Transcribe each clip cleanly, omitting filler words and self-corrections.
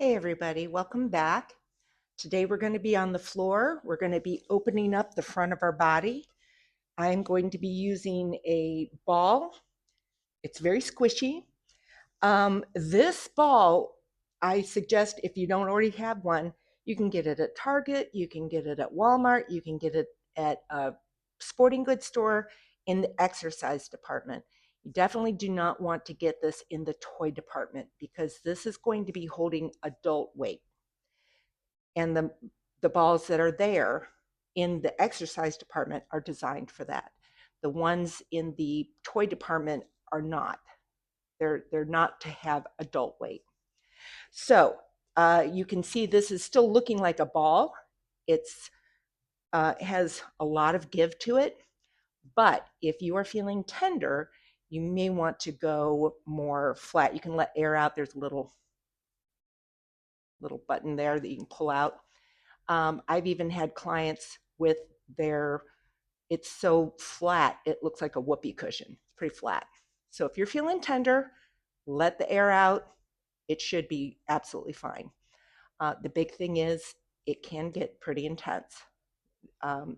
Hey everybody, welcome back. Today we're going to be on the floor. We're going to be opening up the front of our body. I'm going to be using a ball. It's very squishy. This ball, I suggest if you don't already have one, you can get it at Target, you can get it at Walmart, you can get it at a sporting goods store in the exercise department. You definitely do not want to get this in the toy department because this is going to be holding adult weight. And the balls that are there in the exercise department are designed for that. The ones in the toy department are not. They're not to have adult weight. So you can see this is still looking like a ball. It's has a lot of give to it, but if you are feeling tender, you may want to go more flat. You can let air out. There's a little button there that you can pull out. I've even had clients with their, it's so flat, it looks like a whoopee cushion. It's pretty flat. So if you're feeling tender, let the air out. It should be absolutely fine. The big thing is it can get pretty intense.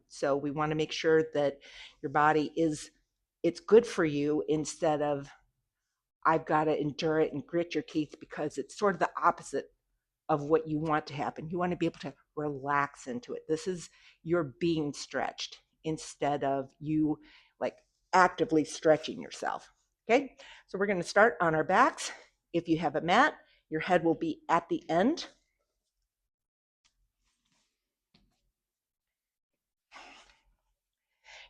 So we want to make sure that your body it's good for you instead of I've got to endure it and grit your teeth, because it's sort of the opposite of what you want to happen. You want to be able to relax into it. This is you're being stretched instead of you like actively stretching yourself. Okay, so we're going to start on our backs. If you have a mat, your head will be at the end.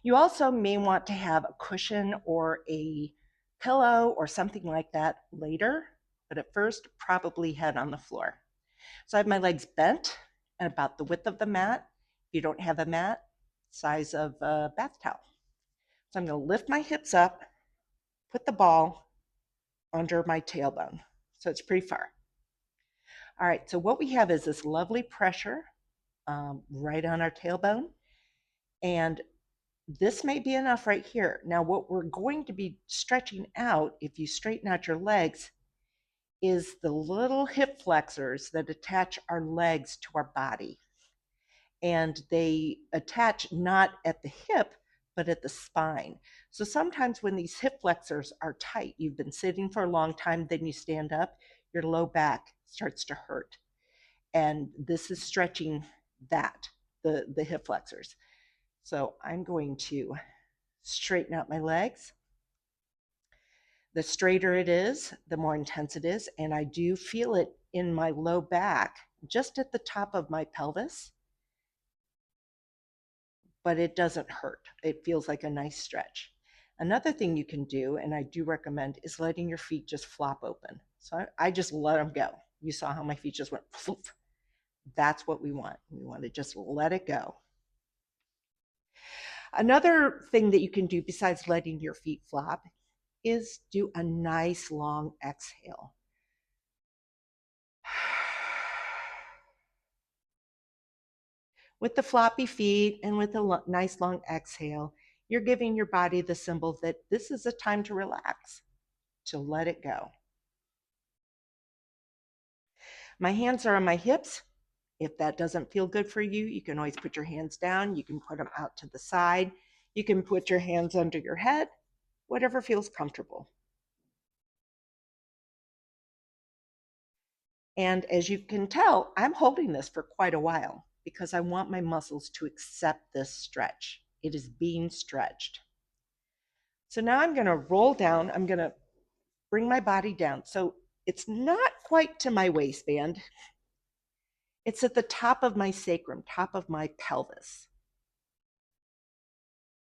You also may want to have a cushion or a pillow or something like that later, but at first, probably head on the floor. So I have my legs bent and about the width of the mat. If you don't have a mat, size of a bath towel. So I'm going to lift my hips up, put the ball under my tailbone. So it's pretty far. All right, so what we have is this lovely pressure right on our tailbone. And this may be enough right here. Now, what we're going to be stretching out, if you straighten out your legs, is the little hip flexors that attach our legs to our body. And they attach not at the hip, but at the spine. So sometimes when these hip flexors are tight, you've been sitting for a long time, then you stand up, your low back starts to hurt. And this is stretching the hip flexors. So I'm going to straighten out my legs. The straighter it is, the more intense it is. And I do feel it in my low back, just at the top of my pelvis, but it doesn't hurt. It feels like a nice stretch. Another thing you can do, and I do recommend, is letting your feet just flop open. So I just let them go. You saw how my feet just went floof. That's what we want. We want to just let it go. Another thing that you can do besides letting your feet flop is do a nice long exhale. With the floppy feet and with a nice long exhale, you're giving your body the symbol that this is a time to relax, to let it go. My hands are on my hips. If that doesn't feel good for you, you can always put your hands down. You can put them out to the side. You can put your hands under your head, whatever feels comfortable. And as you can tell, I'm holding this for quite a while because I want my muscles to accept this stretch. It is being stretched. So now I'm going to roll down. I'm going to bring my body down. So it's not quite to my waistband. It's at the top of my sacrum, top of my pelvis.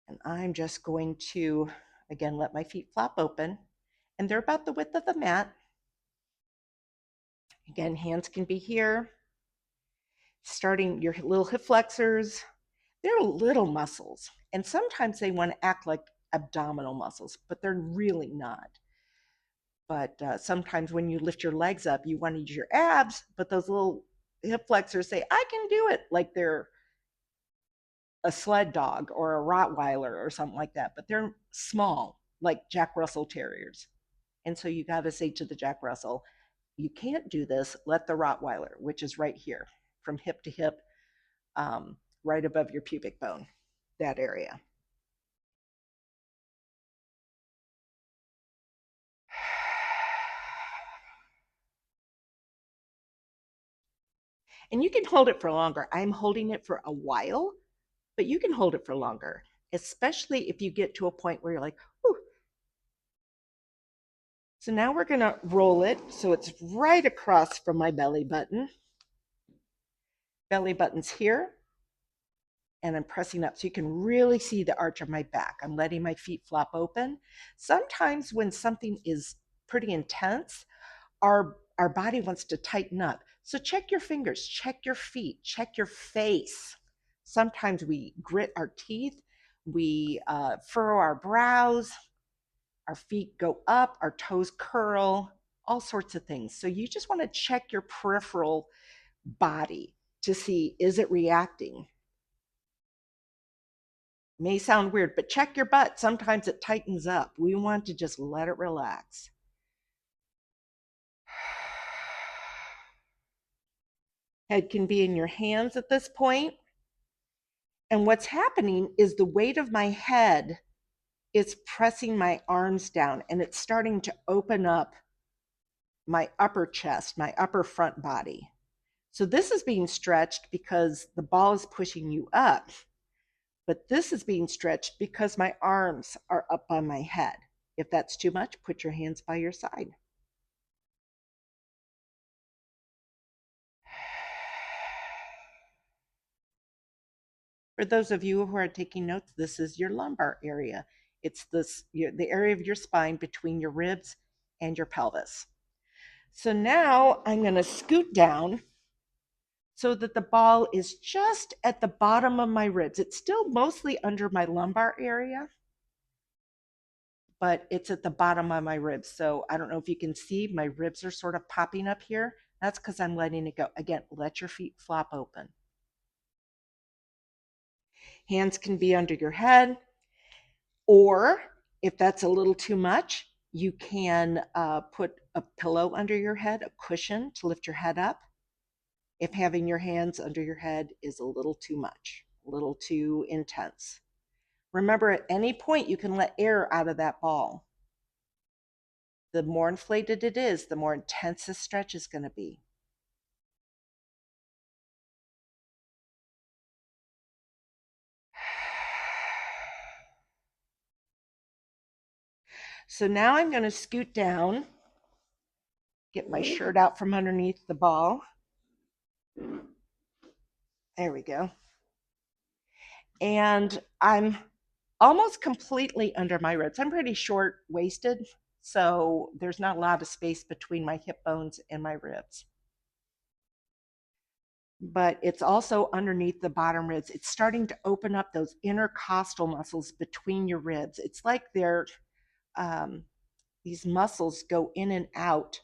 And I'm just going to, again, let my feet flop open. And they're about the width of the mat. Again, hands can be here. Starting your little hip flexors. They're little muscles. And sometimes they want to act like abdominal muscles, but they're really not. But sometimes when you lift your legs up, you want to use your abs, but those little hip flexors say, I can do it, like they're a sled dog or a Rottweiler or something like that, but they're small, like Jack Russell Terriers. And so you got to say to the Jack Russell, you can't do this, let the Rottweiler, which is right here, from hip to hip, right above your pubic bone, that area. And you can hold it for longer. I'm holding it for a while, but you can hold it for longer, especially if you get to a point where you're like, whew. So now we're going to roll it so it's right across from my belly button. Belly button's here, and I'm pressing up so you can really see the arch of my back. I'm letting my feet flop open. Sometimes when something is pretty intense, our body wants to tighten up. So check your fingers, check your feet, check your face. Sometimes we grit our teeth, we furrow our brows, our feet go up, our toes curl, all sorts of things. So you just want to check your peripheral body to see, is it reacting? May sound weird, but check your butt. Sometimes it tightens up. We want to just let it relax. Head can be in your hands at this point. And what's happening is the weight of my head is pressing my arms down, and it's starting to open up my upper chest, my upper front body. So this is being stretched because the ball is pushing you up, but this is being stretched because my arms are up on my head. If that's too much, put your hands by your side. For those of you who are taking notes, this is your lumbar area. It's the area of your spine between your ribs and your pelvis. So now I'm going to scoot down so that the ball is just at the bottom of my ribs. It's still mostly under my lumbar area, but it's at the bottom of my ribs. So I don't know if you can see, my ribs are sort of popping up here. That's because I'm letting it go. Again, let your feet flop open. Hands can be under your head, or if that's a little too much, you can put a pillow under your head, a cushion to lift your head up. If having your hands under your head is a little too much, a little too intense. Remember, at any point, you can let air out of that ball. The more inflated it is, the more intense the stretch is going to be. So now I'm going to scoot down, get my shirt out from underneath the ball. There we go. And I'm almost completely under my ribs. I'm pretty short-waisted, so there's not a lot of space between my hip bones and my ribs. But it's also underneath the bottom ribs. It's starting to open up those intercostal muscles between your ribs. It's like these muscles go in and out.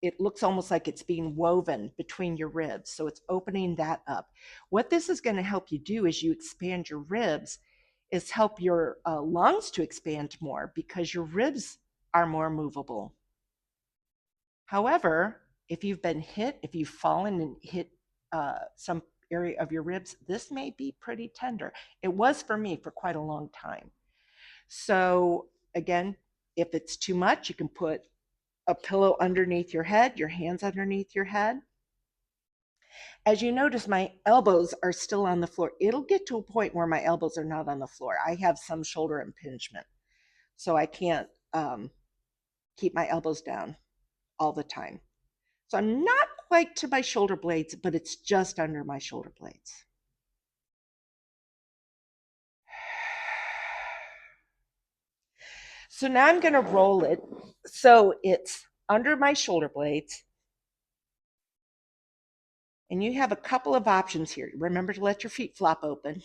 It looks almost like it's being woven between your ribs. So it's opening that up. What this is going to help you do as you expand your ribs is help your lungs to expand more because your ribs are more movable. However, if you've been hit, if you've fallen and hit some area of your ribs, this may be pretty tender. It was for me for quite a long time. So again, if it's too much, you can put a pillow underneath your head, your hands underneath your head. As you notice, my elbows are still on the floor. It'll get to a point where my elbows are not on the floor. I have some shoulder impingement, so I can't keep my elbows down all the time. So I'm not quite to my shoulder blades, but it's just under my shoulder blades. So now I'm going to roll it so it's under my shoulder blades. And you have a couple of options here. Remember to let your feet flop open.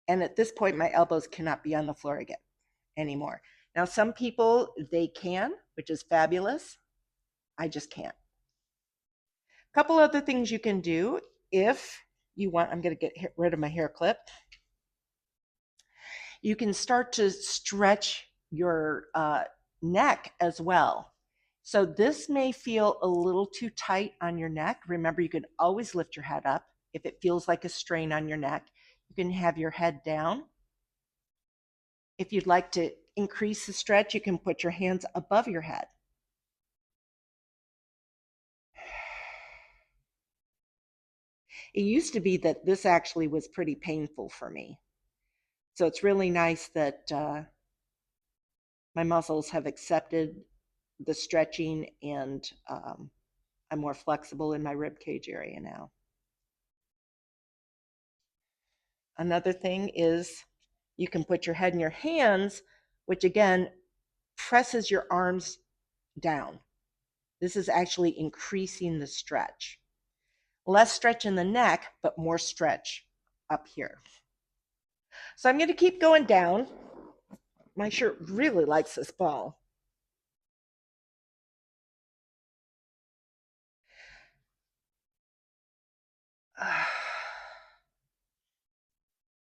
And at this point, my elbows cannot be on the floor again anymore. Now, some people, they can, which is fabulous. I just can't. A couple other things you can do if you want. I'm going to get rid of my hair clip. You can start to stretch your neck as well. So this may feel a little too tight on your neck. Remember, you can always lift your head up. If it feels like a strain on your neck, you can have your head down. If you'd like to increase the stretch, you can put your hands above your head. It used to be that this actually was pretty painful for me. So it's really nice that my muscles have accepted the stretching, and I'm more flexible in my rib cage area now. Another thing is you can put your head in your hands, which again presses your arms down. This is actually increasing the stretch. Less stretch in the neck, but more stretch up here. So I'm going to keep going down. My shirt really likes this ball.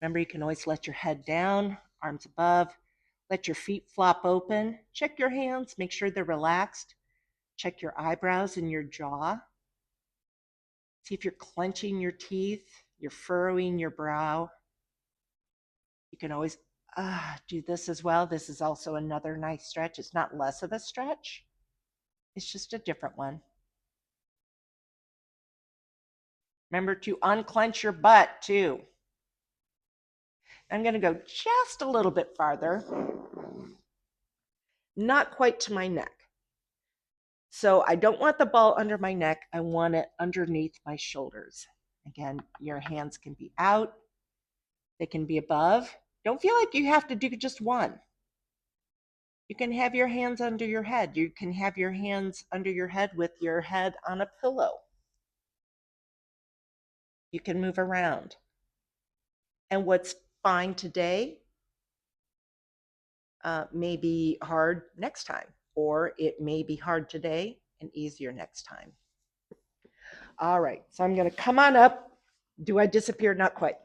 Remember, you can always let your head down, arms above. Let your feet flop open. Check your hands, make sure they're relaxed. Check your eyebrows and your jaw. See if you're clenching your teeth, you're furrowing your brow. You can always do this as well. This is also another nice stretch. It's not less of a stretch. It's just a different one. Remember to unclench your butt too. I'm going to go just a little bit farther, not quite to my neck. So I don't want the ball under my neck. I want it underneath my shoulders. Again, your hands can be out. They can be above. Don't feel like you have to do just one. You can have your hands under your head. You can have your hands under your head with your head on a pillow. You can move around. And what's fine today may be hard next time, or it may be hard today and easier next time. All right, so I'm going to come on up. Do I disappear? Not quite.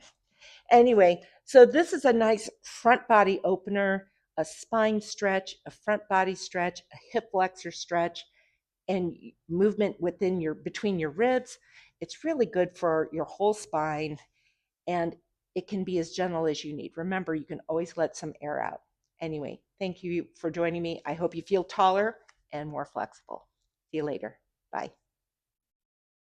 Anyway, so this is a nice front body opener, a spine stretch, a front body stretch, a hip flexor stretch, and movement within between your ribs. It's really good for your whole spine, and it can be as gentle as you need. Remember, you can always let some air out. Anyway, thank you for joining me. I hope you feel taller and more flexible. See you later. Bye.